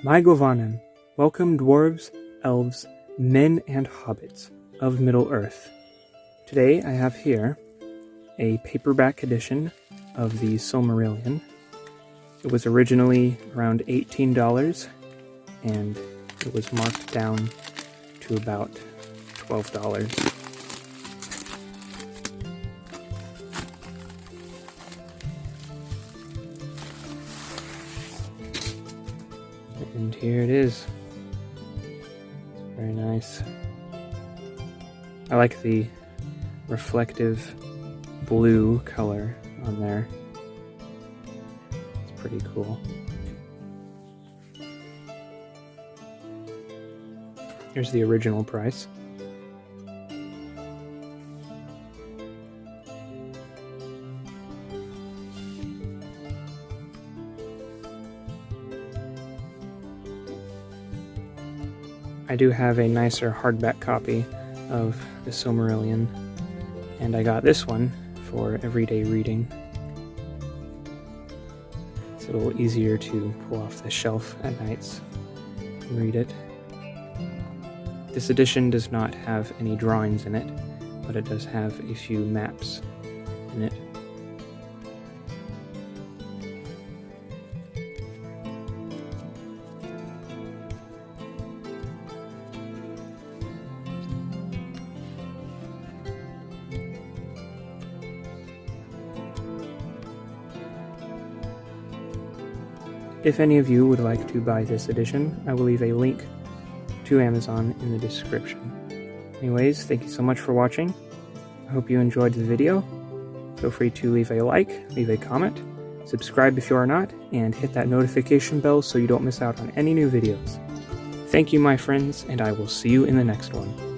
My Govanen, welcome dwarves, elves, men, and hobbits of Middle-earth. Today I have here a paperback edition of the Silmarillion. It was originally around $18, and it was marked down to about $12. And here it is. Very nice. I like the reflective blue color on there. It's pretty cool. Here's the original price. I do have a nicer hardback copy of the Silmarillion, and I got this one for everyday reading. It's a little easier to pull off the shelf at nights and read it. This edition does not have any drawings in it, but it does have a few maps in it. If any of you would like to buy this edition, I will leave a link to Amazon in the description. Anyways, thank you so much for watching. I hope you enjoyed the video. Feel free to leave a like, leave a comment, subscribe if you are not, and hit that notification bell so you don't miss out on any new videos. Thank you, my friends, and I will see you in the next one.